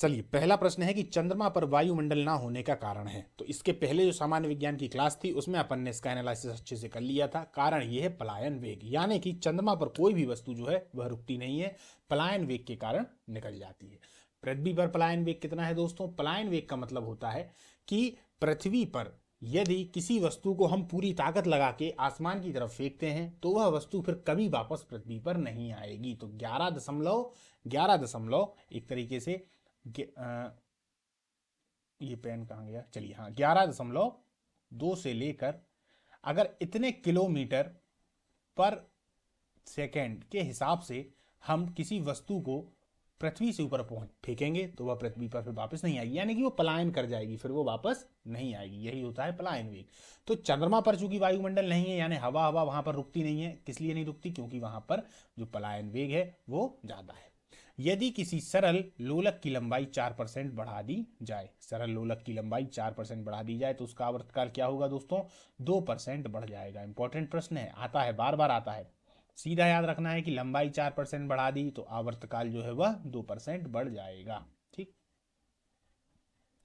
चलिए, पहला प्रश्न है कि चंद्रमा पर वायुमंडल ना होने का कारण है। तो इसके पहले जो सामान्य विज्ञान की क्लास थी उसमें अपन ने इसका एनालिसिस अच्छे से कर लिया था। कारण ये है पलायन वेग, यानी कि चंद्रमा पर कोई भी वस्तु जो है वह रुकती नहीं है, पलायन वेग के कारण निकल जाती है। पृथ्वी पर पलायन वेग कितना है दोस्तों? पलायन वेग का मतलब होता है कि पृथ्वी पर यदि किसी वस्तु को हम पूरी ताकत लगा के आसमान की तरफ फेंकते हैं तो वह वस्तु फिर कभी वापस पृथ्वी पर नहीं आएगी। तो 11 दशमलव एक तरीके से ये पेन कहाँ गया, चलिए हाँ, 11.2 से लेकर अगर इतने किलोमीटर पर सेकेंड के हिसाब से हम किसी वस्तु को पृथ्वी से ऊपर पहुंच फेंकेंगे तो वह पृथ्वी पर फिर वापस नहीं आएगी, यानी कि वो पलायन कर जाएगी, फिर वो वापस नहीं आएगी। यही होता है पलायन वेग। तो चंद्रमा पर चूंकि वायुमंडल नहीं है, यानी हवा हवा वहां पर रुकती नहीं है। किस लिए नहीं रुकती? क्योंकि वहां पर जो पलायन वेग है वो ज्यादा है। यदि किसी सरल लोलक की लंबाई 4% बढ़ा दी जाए, सरल लोलक की लंबाई 4% बढ़ा दी जाए तो उसका आवर्तकाल क्या होगा दोस्तों? 2% बढ़ जाएगा। इंपॉर्टेंट प्रश्न है, आता है, बार बार आता है। सीधा याद रखना है कि लंबाई 4% बढ़ा दी तो आवर्तकाल जो है वह 2% बढ़ जाएगा। ठीक।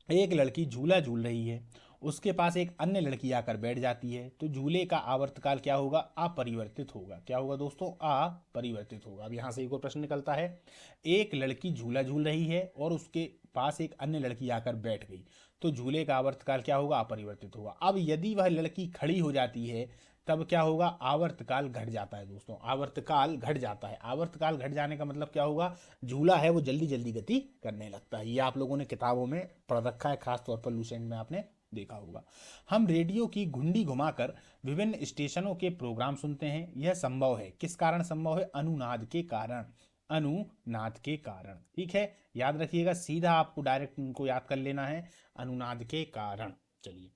एक लड़की झूला झूल रही है, उसके पास एक अन्य लड़की आकर बैठ जाती है तो झूले का आवर्तकाल क्या होगा? अपरिवर्तित होगा। क्या होगा दोस्तों? अपरिवर्तित होगा। अब यहां से एक और प्रश्न निकलता है। एक लड़की झूला झूल रही है और उसके पास एक अन्य लड़की आकर बैठ गई तो झूले का आवर्तकाल क्या होगा? अपरिवर्तित होगा। अब यदि वह लड़की खड़ी हो जाती है तब क्या होगा? आवर्तकाल घट जाता है दोस्तों, आवर्तकाल घट जाता है। आवर्तकाल घट जाने का मतलब क्या होगा? झूला है वो जल्दी जल्दी गति करने लगता है। ये आप लोगों ने किताबों में पढ़ रखा है, खासतौर पर लूसेंट में आपने देखा होगा। हम रेडियो की घुंडी घुमाकर विभिन्न स्टेशनों के प्रोग्राम सुनते हैं। यह संभव है, किस कारण संभव है? अनुनाद के कारण, अनुनाद के कारण। ठीक है, याद रखिएगा, सीधा आपको डायरेक्ट इनको याद कर लेना है, अनुनाद के कारण। चलिए,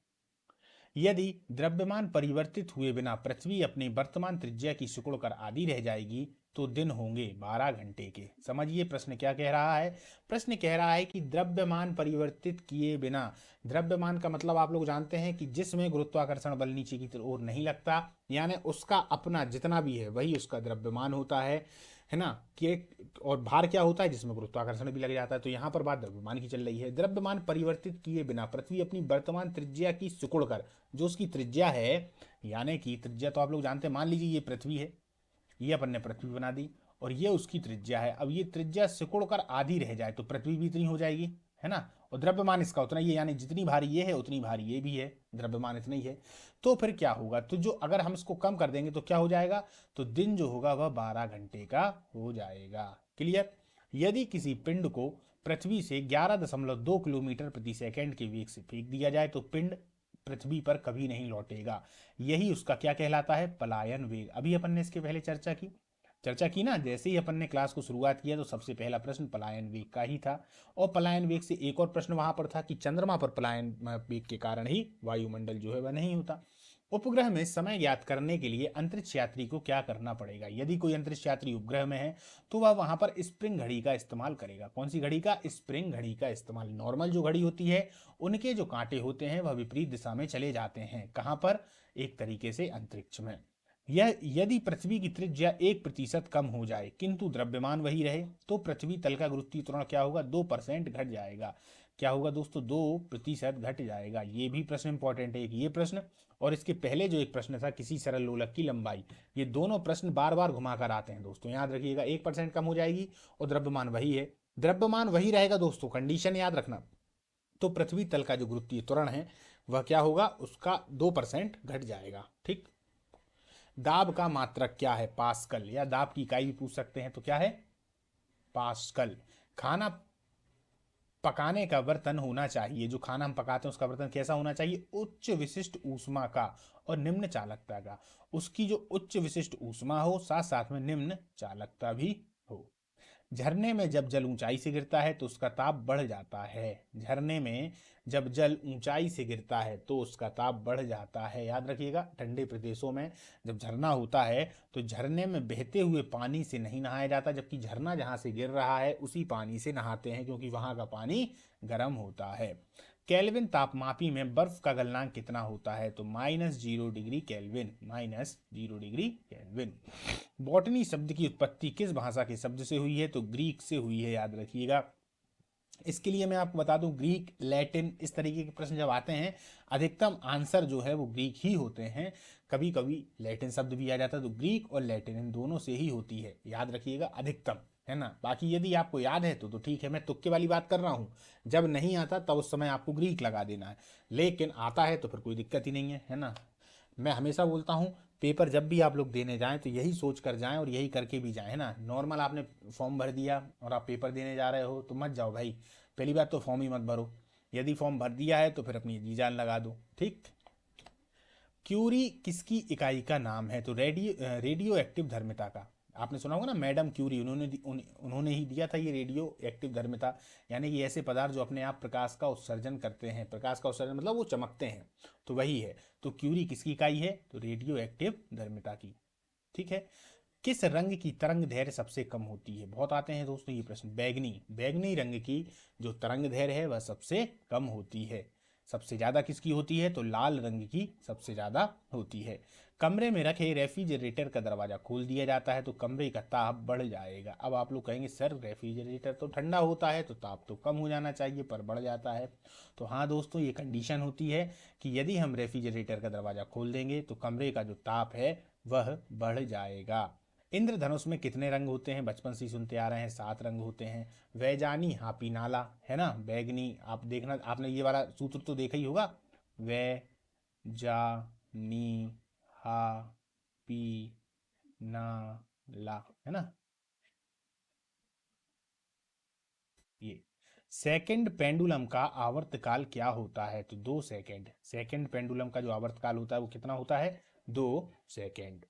यदि द्रव्यमान परिवर्तित हुए बिना पृथ्वी अपनी वर्तमान त्रिज्या की सिकुड़कर आधी रह जाएगी तो दिन होंगे 12 घंटे के। समझिए प्रश्न क्या कह रहा है। प्रश्न कह रहा है कि द्रव्यमान परिवर्तित किए बिना, द्रव्यमान का मतलब आप लोग जानते हैं कि जिसमें गुरुत्वाकर्षण बल नीचे की ओर नहीं लगता, यानी उसका अपना जितना भी है वही उसका द्रव्यमान होता है ना। कि और भार क्या होता है? जिसमें गुरुत्वाकर्षण भी लग जाता है। तो यहां पर बात द्रव्यमान की चल रही है। द्रव्यमान परिवर्तित किए बिना पृथ्वी अपनी वर्तमान त्रिज्या की सिकुड़कर, जो उसकी त्रिज्या है, यानी कि त्रिज्या तो आप लोग जानते हैं, मान लीजिए ये पृथ्वी है, ये अपन ने पृथ्वी बना दी और ये उसकी त्रिज्या है। अब ये त्रिज्या सिकुड़कर आधी रह जाए तो पृथ्वी भी इतनी हो जाएगी, है ना। और द्रव्यमान इसका उतना ही है, यानी जितनी भारी ये है उतनी भारी ये भी है, द्रव्यमान इतना ही है। तो फिर क्या होगा? तो जो अगर हम इसको कम कर देंगे तो क्या हो जाएगा? तो दिन जो होगा वह 12 घंटे का हो जाएगा। क्लियर। यदि किसी पिंड को पृथ्वी से 11.2 किलोमीटर प्रति सेकंड के वेग से फेंक दिया जाए तो पिंड पृथ्वी पर कभी नहीं लौटेगा। यही उसका क्या कहलाता है? पलायन वेग। अभी अपन ने इसके पहले चर्चा की ना। जैसे ही अपन ने क्लास को शुरुआत किया तो सबसे पहला प्रश्न पलायन वेग का ही था। और पलायन वेग से एक और प्रश्न वहां पर था कि चंद्रमा पर पलायन वेग के कारण ही वायुमंडल जो है वह नहीं होता। उपग्रह में समय ज्ञात करने के लिए अंतरिक्ष यात्री को क्या करना पड़ेगा? यदि कोई अंतरिक्ष यात्री उपग्रह में है तो वह वहां पर स्प्रिंग घड़ी का इस्तेमाल करेगा। कौन सी घड़ी का? स्प्रिंग घड़ी का इस्तेमाल। नॉर्मल जो घड़ी होती है उनके जो कांटे होते हैं वह विपरीत दिशा में चले जाते हैं। कहां पर? एक तरीके से अंतरिक्ष में। यह यदि पृथ्वी की त्रिज्या 1% कम हो जाए किंतु द्रव्यमान वही रहे तो पृथ्वी तल का गुरुत्वीय त्वरण क्या होगा? 2% घट जाएगा। क्या होगा दोस्तों? 2% घट जाएगा। ये भी प्रश्न इंपॉर्टेंट है, एक ये प्रश्न और इसके पहले जो एक प्रश्न था किसी सरल लोलक की लंबाई। ये दोनों प्रश्न बार बार घुमाकर आते हैं दोस्तों, याद रखिएगा। 1% कम हो जाएगी और द्रव्यमान वही है, द्रव्यमान वही रहेगा दोस्तों, कंडीशन याद रखना। तो पृथ्वी तल का जो गुरुत्वीय त्वरण है वह क्या होगा? उसका 2% घट जाएगा। ठीक। दाब का मात्रक क्या है? पास्कल। या दाब की इकाई भी पूछ सकते हैं, तो क्या है? पास्कल। खाना पकाने का बर्तन होना चाहिए, जो खाना हम पकाते हैं उसका बर्तन कैसा होना चाहिए? उच्च विशिष्ट ऊष्मा का और निम्न चालकता का। उसकी जो उच्च विशिष्ट ऊष्मा हो साथ साथ में निम्न चालकता भी हो। झरने में जब जल ऊंचाई से गिरता है तो उसका ताप बढ़ जाता है। झरने में जब जल ऊंचाई से गिरता है तो उसका ताप बढ़ जाता है। याद रखिएगा, ठंडे प्रदेशों में जब झरना होता है तो झरने में बहते हुए पानी से नहीं नहाया जाता, जबकि झरना जहां से गिर रहा है उसी पानी से नहाते हैं क्योंकि वहां का पानी गर्म होता है। केल्विन तापमापी में बर्फ का गलनांक कितना होता है? तो -0 degree kelvin, -0 degree kelvin. Botany शब्द की उत्पत्ति किस भाषा के शब्द से हुई है? तो ग्रीक से हुई है, याद रखिएगा। इसके लिए मैं आपको बता दूं, ग्रीक, लैटिन, इस तरीके के प्रश्न जब आते हैं, अधिकतम आंसर जो है वो ग्रीक ही होते हैं। कभी कभी लैटिन शब्द भी आ जाता है, तो ग्रीक और लैटिन इन दोनों से ही होती है, याद रखिएगा, अधिकतम, है ना। बाकी यदि आपको याद है तो ठीक है, मैं तुक्के वाली बात कर रहा हूँ। जब नहीं आता तब उस समय आपको ग्रीक लगा देना है, लेकिन आता है तो फिर कोई दिक्कत ही नहीं है ना। मैं हमेशा बोलता हूँ, पेपर जब भी आप लोग देने जाएं तो यही सोच कर जाएं और यही करके भी जाएं, है ना। नॉर्मल आपने फॉर्म भर दिया और आप पेपर देने जा रहे हो तो मत जाओ भाई, पहली बात तो फॉर्म ही मत भरो। यदि फॉर्म भर दिया है तो फिर अपनी जी जान लगा दो, ठीक। क्यूरी किसकी इकाई का नाम है? तो रेडियो एक्टिव धर्मिता का। आपने सुना होगा ना, मैडम क्यूरी, उन्होंने ही दिया था ये रेडियो एक्टिव धर्मिता। यानी कि ऐसे पदार्थ जो अपने आप प्रकाश का उत्सर्जन करते हैं, प्रकाश का उत्सर्जन मतलब वो चमकते हैं, तो वही है। तो क्यूरी किसकी इकाई है? तो रेडियो एक्टिव धर्मिता की, ठीक है। किस रंग की तरंग दैर्घ्य सबसे कम होती है? बहुत आते हैं दोस्तों ये प्रश्न। बैगनी, बैगनी रंग की जो तरंग दैर्घ्य है वह सबसे कम होती है। सबसे ज्यादा किसकी होती है? तो लाल रंग की सबसे ज्यादा होती है। कमरे में रखे रेफ्रिजरेटर का दरवाजा खोल दिया जाता है तो कमरे का ताप बढ़ जाएगा। अब आप लोग कहेंगे सर रेफ्रिजरेटर तो ठंडा होता है तो ताप तो कम हो जाना चाहिए, पर बढ़ जाता है। तो हाँ दोस्तों, ये कंडीशन होती है कि यदि हम रेफ्रिजरेटर का दरवाजा खोल देंगे तो कमरे का जो ताप है वह बढ़ जाएगा। इंद्रधनुष में कितने रंग होते हैं? बचपन से ही सुनते आ रहे हैं, 7 रंग होते हैं। वैजानी, हापी नाला, है ना। बैगनी, आप देखना, आपने ये वाला सूत्र तो देखा ही होगा, वै जा नी हा पी ना ला, है ना। ये सेकंड पेंडुलम का आवर्तकाल क्या होता है? तो 2 सेकंड। सेकंड पेंडुलम का जो आवर्तकाल होता है वो कितना होता है? 2 सेकंड।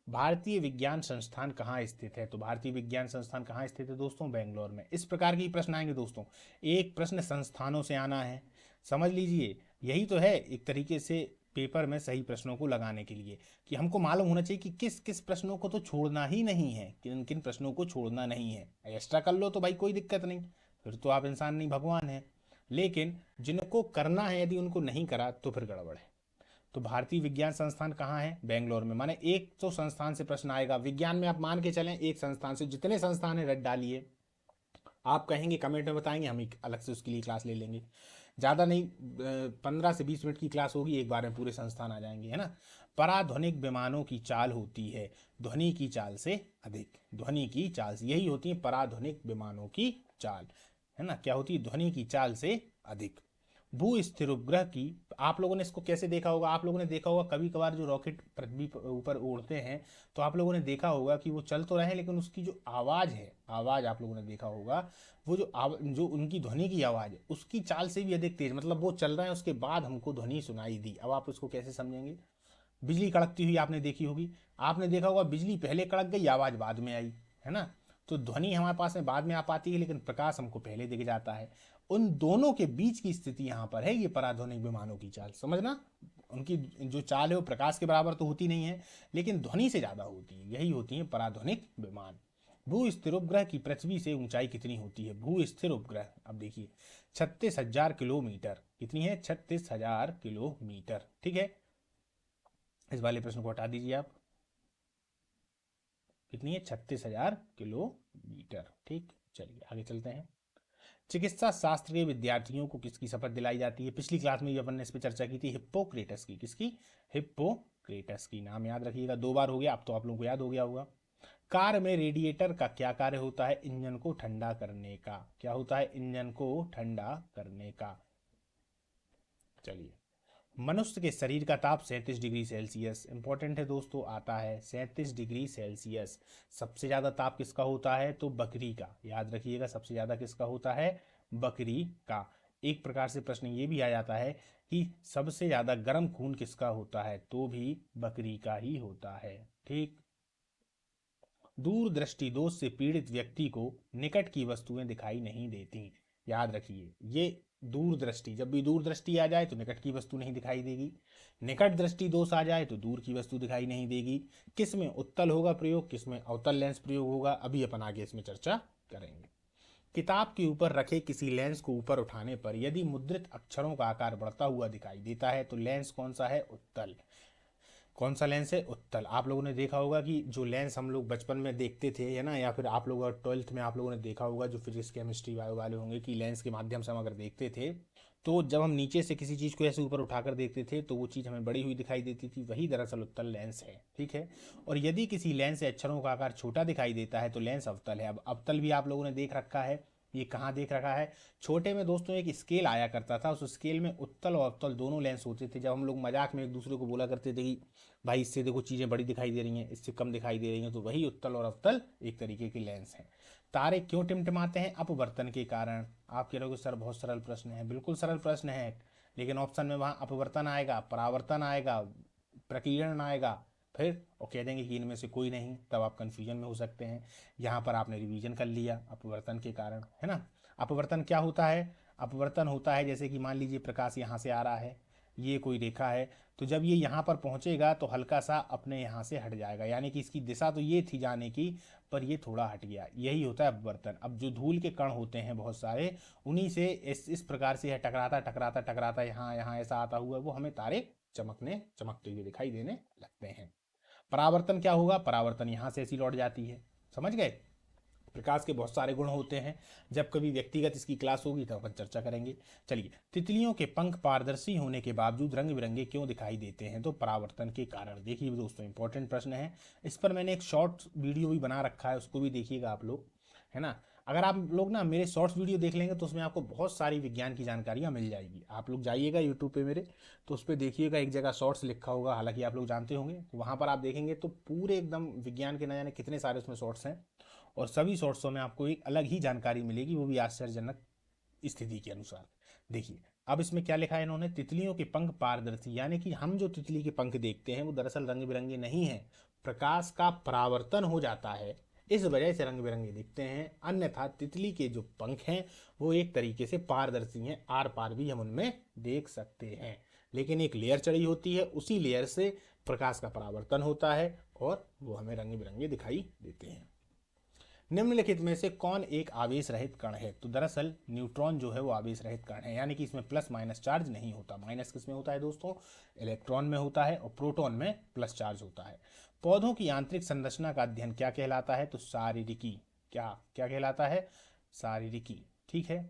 भारतीय विज्ञान संस्थान कहाँ स्थित है? तो भारतीय विज्ञान संस्थान कहाँ स्थित है दोस्तों? बेंगलोर में। इस प्रकार के प्रश्न आएंगे दोस्तों, एक प्रश्न संस्थानों से आना है, समझ लीजिए। यही तो है एक तरीके से पेपर में सही प्रश्नों को लगाने के लिए, कि हमको मालूम होना चाहिए कि किस किस प्रश्नों को तो छोड़ना ही नहीं है, किन किन प्रश्नों को छोड़ना नहीं है। एक्स्ट्रा कर लो तो भाई कोई दिक्कत नहीं, फिर तो आप इंसान नहीं भगवान है, लेकिन जिनको करना है यदि उनको नहीं करा तो फिर गड़बड़ है। तो भारतीय विज्ञान संस्थान कहाँ है? बेंगलोर में। माने एक तो संस्थान से प्रश्न आएगा विज्ञान में, आप मान के चलें एक संस्थान से, जितने संस्थान है रट डालिए। आप कहेंगे कमेंट में बताएंगे, हम एक अलग से उसके लिए क्लास ले लेंगे। ज़्यादा नहीं, 15 से 20 मिनट की क्लास होगी, एक बार में पूरे संस्थान आ जाएंगे, है ना। पराध्वनिक विमानों की चाल होती है ध्वनि की चाल से अधिक। ध्वनि की चाल से, यही होती है पराध्वनिक विमानों की चाल, है ना। क्या होती है? ध्वनि की चाल से अधिक। भू स्थिर उपग्रह की, आप लोगों ने इसको कैसे देखा होगा? आप लोगों ने देखा होगा कभी कभार जो रॉकेट पृथ्वी पर ऊपर उड़ते हैं, तो आप लोगों ने देखा होगा कि वो चल तो रहे हैं लेकिन उसकी जो आवाज़ है, आवाज़ आप लोगों ने देखा होगा, वो जो उनकी ध्वनि की आवाज़ है उसकी चाल से भी अधिक तेज, मतलब वो चल रहे हैं उसके बाद हमको ध्वनि सुनाई दी। अब आप उसको कैसे समझेंगे? बिजली कड़कती हुई आपने देखी होगी, आपने देखा होगा बिजली पहले कड़क गई, आवाज़ बाद में आई, है ना। तो ध्वनि हमारे पास में बाद में आ पाती है लेकिन प्रकाश हमको पहले दिख जाता है। उन दोनों के बीच की स्थिति यहाँ पर है ये पराध्वनिक विमानों की चाल, समझना। उनकी जो चाल है वो प्रकाश के बराबर तो होती नहीं है लेकिन ध्वनि से ज़्यादा होती है, यही होती है पराध्वनिक विमान। भू स्थिर उपग्रह की पृथ्वी से ऊंचाई कितनी होती है? भू स्थिर उपग्रह, अब देखिए, 36,000 किलोमीटर। कितनी है? 36,000 किलोमीटर, ठीक है। इस वाले प्रश्न को हटा दीजिए आप। कितनी है? 36,000 किलोमीटर, ठीक। चलिए आगे चलते हैं। चिकित्सा शास्त्र के विद्यार्थियों को किसकी शपथ दिलाई जाती है? पिछली क्लास में भी अपन ने इस पर चर्चा की थी, हिप्पोक्रेटस की। किसकी? हिप्पोक्रेटस की। नाम याद रखिएगा, 2 बार हो गया, अब तो आप लोगों को याद हो गया होगा। कार में रेडिएटर का क्या कार्य होता है? इंजन को ठंडा करने का। क्या होता है? इंजन को ठंडा करने का। चलिए, मनुष्य के शरीर का ताप 37 डिग्री सेल्सियस, इंपॉर्टेंट है दोस्तों, आता है 37 डिग्री सेल्सियस। सबसे ज़्यादा ताप किसका होता है? तो बकरी का, याद रखिएगा, सबसे ज़्यादा किसका होता है? बकरी का। एक प्रकार से प्रश्न ये भी आ जाता है कि सबसे ज़्यादा गर्म खून किसका होता है? तो भी बकरी का ही होता है, ठीक। दूरदृष्टि दोष से पीड़ित व्यक्ति को निकट की वस्तुएं दिखाई नहीं देती। याद रखिए ये, दूरदृष्टि, जब भी दूरदृष्टि आ जाए तो निकट की वस्तु नहीं दिखाई देगी, निकट दृष्टि दोष आ जाए तो दूर की वस्तु दिखाई नहीं देगी। किस में उत्तल होगा प्रयोग, किस में अवतल लेंस प्रयोग होगा, अभी अपन आगे इसमें चर्चा करेंगे। किताब के ऊपर रखे किसी लेंस को ऊपर उठाने पर यदि मुद्रित अक्षरों का आकार बढ़ता हुआ दिखाई देता है तो लेंस कौन सा है? उत्तल। कौन सा लेंस है? उत्तल। आप लोगों ने देखा होगा कि जो लेंस हम लोग बचपन में देखते थे, है ना, या फिर आप लोग 12th में आप लोगों ने देखा होगा, जो फिजिक्स केमिस्ट्री बायो वाले होंगे, कि लेंस के माध्यम से हम अगर देखते थे तो जब हम नीचे से किसी चीज़ को ऐसे ऊपर उठाकर देखते थे तो वो चीज़ हमें बड़ी हुई दिखाई देती थी, वही दरअसल उत्तल लेंस है। ठीक है। और यदि किसी लेंस से अक्षरों का आकार छोटा दिखाई देता है तो लेंस अवतल है। अब अवतल भी आप लोगों ने देख रखा है, ये कहाँ देख रखा है? छोटे में दोस्तों एक स्केल आया करता था, उस स्केल में उत्तल और अवतल दोनों लेंस होते थे। जब हम लोग मजाक में एक दूसरे को बोला करते थे कि भाई इससे देखो चीज़ें बड़ी दिखाई दे रही हैं, इससे कम दिखाई दे रही हैं, तो वही उत्तल और अवतल एक तरीके के लेंस हैं। तारे क्यों टिमटिमाते हैं? अपवर्तन के कारण। आप कह रहे हो सर बहुत सरल प्रश्न है, बिल्कुल सरल प्रश्न है, लेकिन ऑप्शन में वहाँ अपवर्तन आएगा, परावर्तन आएगा, प्रकीर्णन आएगा, फिर और कह देंगे कि इनमें से कोई नहीं, तब आप कन्फ्यूजन में हो सकते हैं। यहाँ पर आपने रिवीजन कर लिया अपवर्तन के कारण, है ना। अपवर्तन क्या होता है? अपवर्तन होता है जैसे कि मान लीजिए प्रकाश यहाँ से आ रहा है, ये कोई रेखा है, तो जब ये यहाँ पर पहुँचेगा तो हल्का सा अपने यहाँ से हट जाएगा, यानी कि इसकी दिशा तो ये थी जाने की, पर ये थोड़ा हट गया, यही होता है अपवर्तन। अब जो धूल के कण होते हैं बहुत सारे, उन्हीं से इस प्रकार से टकराता टकराता टकराता यहाँ यहाँ ऐसा आता हुआ वो हमें तारे चमकते हुए दिखाई देने लगते हैं। परावर्तन क्या होगा? परावर्तन यहाँ से ऐसी लौट जाती है। समझ गए? प्रकाश के बहुत सारे गुण होते हैं, जब कभी व्यक्तिगत इसकी क्लास होगी तब अपन चर्चा करेंगे। चलिए, तितलियों के पंख पारदर्शी होने के बावजूद रंग बिरंगे क्यों दिखाई देते हैं? तो परावर्तन के कारण। देखिए दोस्तों, इंपॉर्टेंट प्रश्न है, इस पर मैंने एक शॉर्ट वीडियो भी बना रखा है, उसको भी देखिएगा आप लोग, है ना। अगर आप लोग ना मेरे शॉर्ट्स वीडियो देख लेंगे तो उसमें आपको बहुत सारी विज्ञान की जानकारियाँ मिल जाएगी। आप लोग जाइएगा यूट्यूब पे मेरे, तो उस पर देखिएगा, एक जगह शॉर्ट्स लिखा होगा, हालांकि आप लोग जानते होंगे, तो वहाँ पर आप देखेंगे तो पूरे एकदम विज्ञान के न जाने कितने सारे उसमें शॉर्ट्स हैं, और सभी शॉर्ट्सों में आपको एक अलग ही जानकारी मिलेगी, वो भी आश्चर्यजनक स्थिति के अनुसार। देखिए, अब इसमें क्या लिखा है इन्होंने? तितलियों के पंख पारदर्शी, यानी कि हम जो तितली के पंख देखते हैं वो दरअसल रंग बिरंगे नहीं है, प्रकाश का परावर्तन हो जाता है, इस वजह से रंग बिरंगे दिखते हैं। अन्यथा तितली के जो पंख हैं वो एक तरीके से पारदर्शी हैं, आर पार भी हम उनमें देख सकते हैं, लेकिन एक लेयर चढ़ी होती है, उसी लेयर से प्रकाश का परावर्तन होता है और वो हमें रंग बिरंगे दिखाई देते हैं। निम्नलिखित में से कौन एक आवेश रहित कण है? तो दरअसल न्यूट्रॉन जो है वो आवेश रहित कण है, यानी कि इसमें प्लस माइनस चार्ज नहीं होता। माइनस किस में होता है दोस्तों? इलेक्ट्रॉन में होता है, और प्रोटॉन में प्लस चार्ज होता है। पौधों की आंतरिक संरचना का अध्ययन क्या कहलाता है? तो शारीरिकी। क्या क्या कहलाता है? शारीरिकी। ठीक है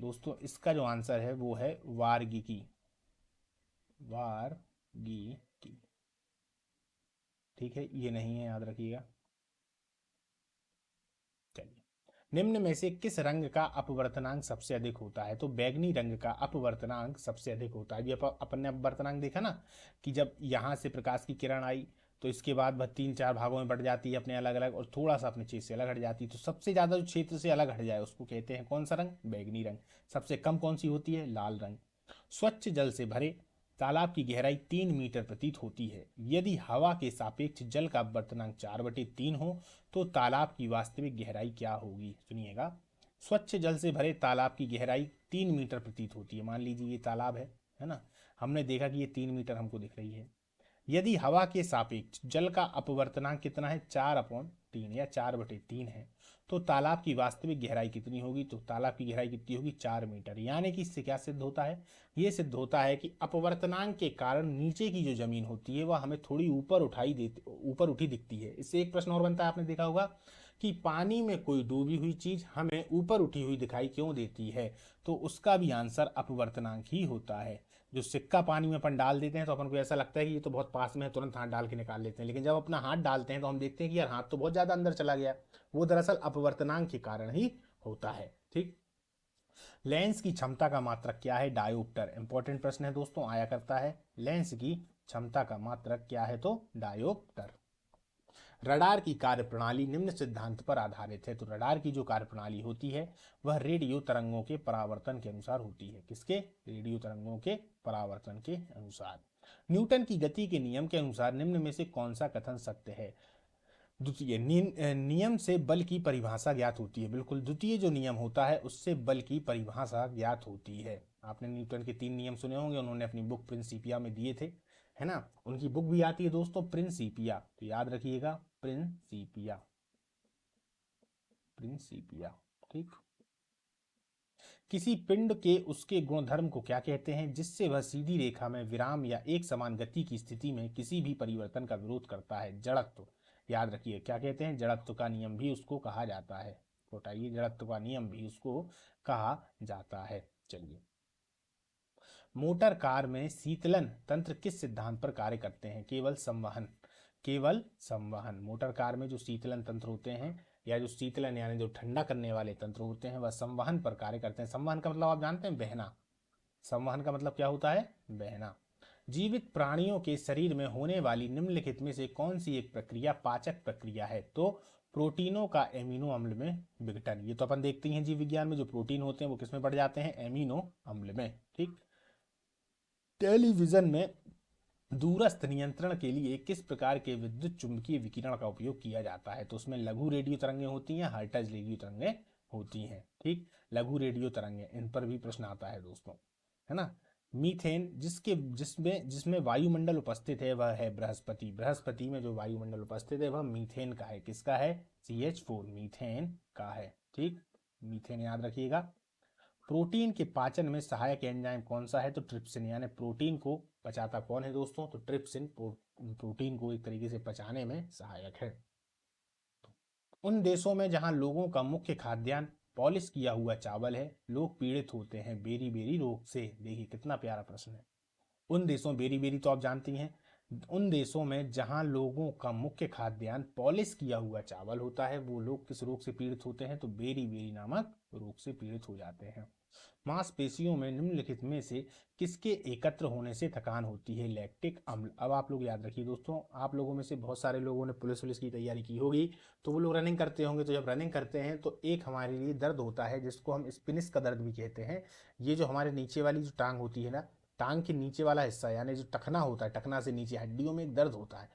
दोस्तों, इसका जो आंसर है वो है वार्गिकी। वार्गिकी। ठीक है, ये नहीं है, याद रखिएगा। चलिए, निम्न में से किस रंग का अपवर्तनांक सबसे अधिक होता है? तो बैगनी रंग का अपवर्तनांक सबसे अधिक होता है। अभी अपन ने अपवर्तनांक देखा ना, कि जब यहाँ से प्रकाश की किरण आई तो इसके बाद वह 3-4 भागों में बढ़ जाती है अपने अलग अलग, और थोड़ा सा अपने क्षेत्र से अलग हट जाती है, तो सबसे ज़्यादा जो क्षेत्र से अलग हट जाए उसको कहते हैं कौन सा रंग? बैगनी रंग। सबसे कम कौन सी होती है? लाल रंग। स्वच्छ जल से भरे तालाब की गहराई 3 मीटर प्रतीत होती है। यदि हवा के सापेक्ष जल का अपवर्तनांक 4/3 हो तो तालाब की वास्तविक गहराई क्या होगी? सुनिएगा, स्वच्छ जल से भरे तालाब की गहराई 3 मीटर प्रतीत होती है। मान लीजिए ये तालाब है ना, हमने देखा कि ये 3 मीटर हमको दिख रही है। यदि हवा के सापेक्ष जल का अपवर्तनांक कितना है? 4/3 या 4/3 है, तो तालाब की वास्तविक गहराई कितनी होगी? तो तालाब की गहराई कितनी होगी? 4 मीटर। यानी कि इससे क्या सिद्ध होता है? ये सिद्ध होता है कि अपवर्तनांक के कारण नीचे की जो जमीन होती है वह हमें थोड़ी ऊपर उठी दिखती है। इससे एक प्रश्न और बनता है, आपने देखा होगा कि पानी में कोई डूबी हुई चीज हमें ऊपर उठी हुई दिखाई क्यों देती है? तो उसका भी आंसर अपवर्तनांक ही होता है। जो सिक्का पानी में अपन डाल देते हैं तो अपन को ऐसा लगता है कि ये तो बहुत पास में है, तुरंत हाथ डाल के निकाल लेते हैं, लेकिन जब अपना हाथ डालते हैं तो हम देखते हैं कि यार हाथ तो बहुत ज्यादा अंदर चला गया। वो दरअसल अपवर्तनांक के कारण ही होता है। ठीक। लेंस की क्षमता का मात्रक क्या है? डायोप्टर। इंपॉर्टेंट प्रश्न है दोस्तों, आया करता है। लेंस की क्षमता का मात्रक क्या है? तो डायोप्टर। रडार की कार्यप्रणाली निम्न सिद्धांत पर आधारित है। तो रडार की जो कार्यप्रणाली होती है वह रेडियो तरंगों के परावर्तन के अनुसार होती है। किसके? रेडियो तरंगों के परावर्तन के अनुसार। न्यूटन की गति के नियम के अनुसार निम्न में से कौन सा कथन सत्य है? द्वितीय नियम से बल की परिभाषा ज्ञात होती है। बिल्कुल, द्वितीय जो नियम होता है उससे बल की परिभाषा ज्ञात होती है। आपने न्यूटन के 3 नियम सुने होंगे, उन्होंने अपनी बुक प्रिंसिपिया में दिए थे, है ना। उनकी बुक भी आती है दोस्तों, प्रिंसिपिया, तो याद रखिएगा, प्रिंसिपिया। प्रिंसिपिया। ठीक। किसी पिंड के उसके गुणधर्म को क्या कहते हैं जिससे वह सीधी रेखा में विराम या एक समान गति की स्थिति में किसी भी परिवर्तन का विरोध करता है? जड़त्व। याद रखिए क्या कहते हैं, जड़त्व का नियम भी उसको कहा जाता है। बताइए, जड़त्व का नियम भी उसको कहा जाता है। चलिए, मोटर कार में शीतलन तंत्र किस सिद्धांत पर कार्य करते हैं? केवल संवहन। केवल संवहन। मोटर कार में जो शीतलन तंत्र होते हैं या जो शीतलन यानी जो ठंडा करने वाले तंत्र होते हैं वह संवहन पर कार्य करते हैं। संवहन का मतलब आप जानते हैं, बहना। संवहन का मतलब क्या होता है? बहना। जीवित प्राणियों के शरीर में होने वाली निम्नलिखित में से कौन सी एक प्रक्रिया पाचक प्रक्रिया है? तो प्रोटीनों का एमिनो अम्ल में विघटन। ये तो अपन देखते हैं जीव विज्ञान में, जो प्रोटीन होते हैं वो किसमें बढ़ जाते हैं? एमिनो अम्ल में। ठीक। टेलीविजन में दूरस्थ नियंत्रण के लिए किस प्रकार के विद्युत चुंबकीय विकिरण का उपयोग किया जाता है? तो उसमें लघु रेडियो तरंगें होती हैं, हर्ट्ज रेडियो तरंगें होती हैं। ठीक, लघु रेडियो तरंगें, इन पर भी प्रश्न आता है दोस्तों, है ना। मीथेन जिसमें वायुमंडल उपस्थित है वह है बृहस्पति। बृहस्पति में जो वायुमंडल उपस्थित है वह मीथेन का है। किसका है? CH4, मीथेन का है। ठीक, मीथेन याद रखिएगा। प्रोटीन के पाचन में सहायक एंजाइम कौन सा है? तो ट्रिप्सिन। यानी प्रोटीन को पचाता कौन है दोस्तों? तो ट्रिप्सिन प्रोटीन को एक तरीके से पचाने में सहायक है। उन देशों में जहां लोगों का मुख्य खाद्यान्न पॉलिश किया हुआ चावल है, लोग पीड़ित होते हैं बेरी बेरी रोग से। देखिए कितना प्यारा प्रश्न है। उन देशों, बेरी बेरी तो आप जानती हैं, उन देशों में जहां लोगों का मुख्य खाद्यान्न पॉलिश किया हुआ चावल होता है वो लोग किस रोग से पीड़ित होते हैं? तो बेरी बेरी नामक रोग से पीड़ित हो जाते हैं। मांसपेशियों में निम्नलिखित में से किसके एकत्र होने से थकान होती है? लैक्टिक अम्ल। अब आप लोग याद रखिए दोस्तों, आप लोगों में से बहुत सारे लोगों ने पुलिस की तैयारी की होगी, तो वो लोग रनिंग करते होंगे। तो जब रनिंग करते हैं तो एक हमारे लिए दर्द होता है जिसको हम स्पिनिस का दर्द भी कहते हैं। ये जो हमारे नीचे वाली जो टांग होती है ना, टांग के नीचे वाला हिस्सा यानी जो टखना होता है, टखना से नीचे हड्डियों में एक दर्द होता है।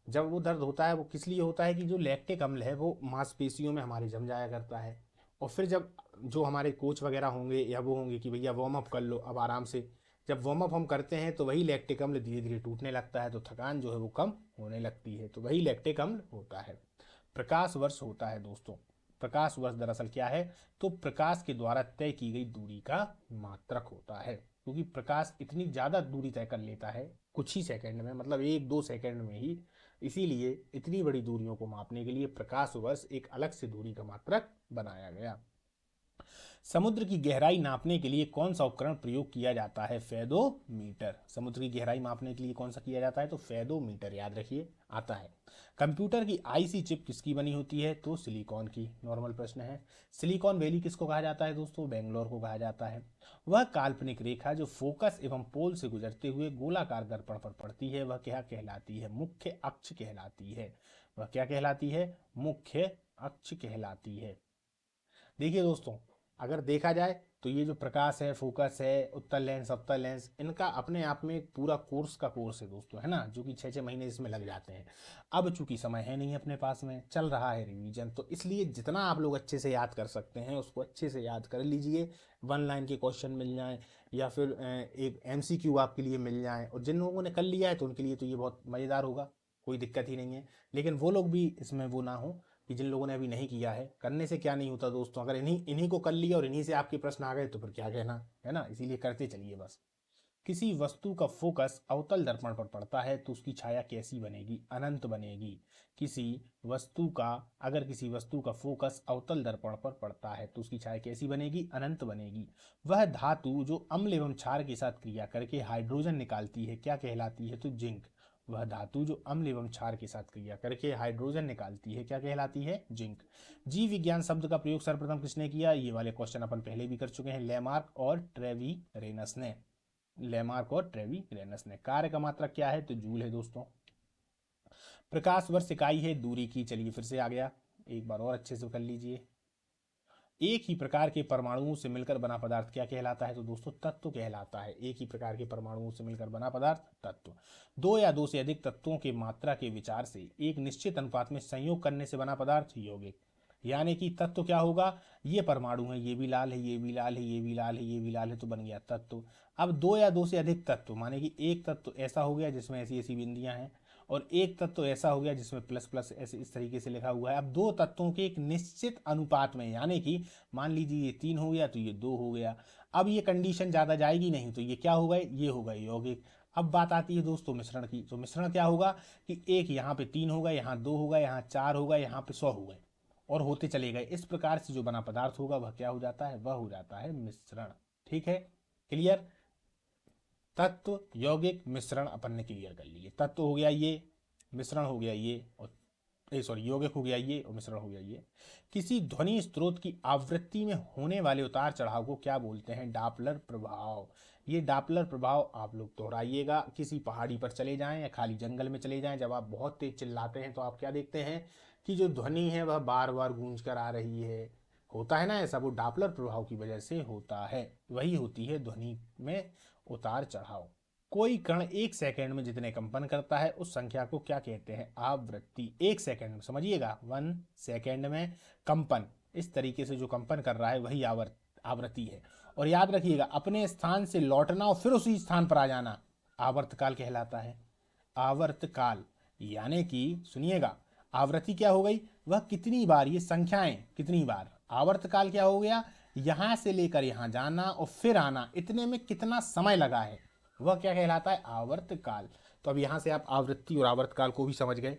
जब वो दर्द होता है वो किस लिए होता है? कि जो लैक्टिक अम्ल है वो मांसपेशियों में हमारे जम जाया करता है। और फिर जब जो हमारे कोच वगैरह होंगे या वो होंगे कि भैया वार्म अप कर लो अब आराम से, जब वार्म अप हम करते हैं तो वही लैक्टिक अम्ल धीरे धीरे टूटने लगता है, तो थकान जो है वो कम होने लगती है। तो वही लैक्टिक अम्ल होता है। प्रकाश वर्ष होता है दोस्तों। प्रकाश वर्ष दरअसल क्या है? तो प्रकाश के द्वारा तय की गई दूरी का मात्रक होता है। क्योंकि प्रकाश इतनी ज़्यादा दूरी तय कर लेता है कुछ ही सेकंड में, मतलब 1-2 सेकंड में ही, इसीलिए इतनी बड़ी दूरियों को मापने के लिए प्रकाश वर्ष एक अलग से दूरी का मात्रक बनाया गया। समुद्र की गहराई नापने के लिए कौन सा उपकरण प्रयोग किया जाता है? फेदोमीटर। समुद्र की गहराई मापने के लिए कौन सा किया जाता है? तो फेदोमीटर, याद रखिए आता है। कंप्यूटर की आईसी चिप किसकी बनी होती है? तो सिलिकॉन की। नॉर्मल प्रश्न है। सिलिकॉन वैली किसको कहा जाता है दोस्तों? बेंगलोर को कहा जाता है। वह काल्पनिक रेखा जो फोकस एवं पोल से गुजरते हुए गोलाकार दर्पण पर पड़ती है वह क्या कहलाती है? मुख्य अक्ष कहलाती है। वह क्या कहलाती है? मुख्य अक्ष कहलाती है। देखिए दोस्तों, अगर देखा जाए तो ये जो प्रकाश है, फोकस है, उत्तल लेंस, अवतल लेंस, इनका अपने आप में एक पूरा कोर्स का कोर्स है दोस्तों, है ना, जो कि 6-6 महीने इसमें लग जाते हैं। अब चूंकि समय है नहीं अपने पास में, चल रहा है रिवीजन, तो इसलिए जितना आप लोग अच्छे से याद कर सकते हैं उसको अच्छे से याद कर लीजिए। 1 लाइन के क्वेश्चन मिल जाए या फिर एक MCQ आपके लिए मिल जाए, और जिन लोगों ने कर लिया है तो उनके लिए तो ये बहुत मज़ेदार होगा, कोई दिक्कत ही नहीं है। लेकिन वो लोग भी इसमें वो ना हो कि जिन लोगों ने अभी नहीं किया है। करने से क्या नहीं होता दोस्तों, अगर इन्हीं इन्हीं को कर लिया और इन्हीं से आपके प्रश्न आ गए तो फिर क्या कहना, है ना। इसीलिए करते चलिए बस। किसी वस्तु का फोकस अवतल दर्पण पर पड़ता है तो उसकी छाया कैसी बनेगी? अनंत बनेगी। किसी वस्तु का अगर किसी वस्तु का फोकस अवतल दर्पण पर पड़ता है तो उसकी छाया कैसी बनेगी? अनंत बनेगी। वह धातु जो अम्ल एवं क्षार के साथ क्रिया करके हाइड्रोजन निकालती है क्या कहलाती है? तो जिंक। वह धातु जो अम्ल एवं क्षार के साथ क्रिया करके हाइड्रोजन निकालती है क्या कहलाती है? जिंक। जीव विज्ञान शब्द का प्रयोग सर्वप्रथम किसने किया? ये वाले क्वेश्चन अपन पहले भी कर चुके हैं, लेमार्क और ट्रेवीरेनस ने। लेमार्क और ट्रेवीरेनस ने। कार्य का मात्रक क्या है? तो जूल है दोस्तों। प्रकाश वर्ष इकाई है दूरी की। चलिए फिर से आ गया, एक बार और अच्छे से कर लीजिए। एक ही प्रकार के परमाणुओं से मिलकर बना पदार्थ क्या कहलाता है? तो दोस्तों तत्व कहलाता है। एक ही प्रकार के परमाणुओं से मिलकर बना पदार्थ तत्व। 2 या 2 से अधिक तत्वों के मात्रा के विचार से एक निश्चित अनुपात में संयोग करने से बना पदार्थ यौगिक। यानी कि तत्व क्या होगा? ये परमाणु है, ये भी लाल है, ये भी लाल है, ये भी लाल है, ये भी लाल है, तो बन गया तत्व। अब 2 या 2 से अधिक तत्व माने कि एक तत्व ऐसा हो गया जिसमें ऐसी ऐसी बिंदियां हैं, और एक तत्व ऐसा हो गया जिसमें प्लस प्लस ऐसे इस तरीके से लिखा हुआ है। अब दो तत्वों के एक निश्चित अनुपात में, यानी कि मान लीजिए ये 3 हो गया तो ये 2 हो गया। अब ये कंडीशन ज़्यादा जाएगी नहीं, तो ये क्या होगा, ये होगा यौगिक। अब बात आती है दोस्तों मिश्रण की। तो मिश्रण क्या होगा कि एक यहाँ पे 3 होगा, यहाँ 2 होगा, यहाँ 4 होगा, यहाँ पे 100 हो गए और होते चले गए। इस प्रकार से जो बना पदार्थ होगा वह क्या हो जाता है, वह हो जाता है मिश्रण। ठीक है, क्लियर। तत्व, यौगिक, मिश्रण अपन ने क्लियर कर लिए। तत्व हो गया ये, मिश्रण हो गया ये, और सॉरी यौगिक हो गया ये और मिश्रण हो गया ये। किसी ध्वनि स्रोत की आवृत्ति में होने वाले उतार चढ़ाव को क्या बोलते हैं, डॉपलर प्रभाव। ये डॉपलर प्रभाव आप लोग दोहराइएगा। किसी पहाड़ी पर चले जाएं या खाली जंगल में चले जाएं, जब आप बहुत तेज चिल्लाते हैं तो आप क्या देखते हैं कि जो ध्वनि है वह बार बार गूंज कर आ रही है। होता है ना ऐसा, वो डॉपलर प्रभाव की वजह से होता है। वही होती है ध्वनि में उतार चढ़ाव। कोई कण 1 सेकंड में जितने कंपन करता है उस संख्या को क्या कहते हैं, आवृत्ति। 1 सेकंड में, समझिएगा, 1 सेकंड में कंपन, इस तरीके से जो कंपन कर रहा है वही आवृत्ति है। और याद रखिएगा, अपने स्थान से लौटना और फिर उसी स्थान पर आ जाना आवर्तकाल कहलाता है। आवर्तकाल यानी कि सुनिएगा, आवृत्ति क्या हो गई, वह कितनी बार, ये संख्याएं कितनी बार। आवर्तकाल क्या हो गया, यहां से लेकर यहां जाना और फिर आना, इतने में कितना समय लगा है, वह क्या कहलाता है, आवर्तकाल। तो अब यहां से आप आवृत्ति और आवर्तकाल को भी समझ गए।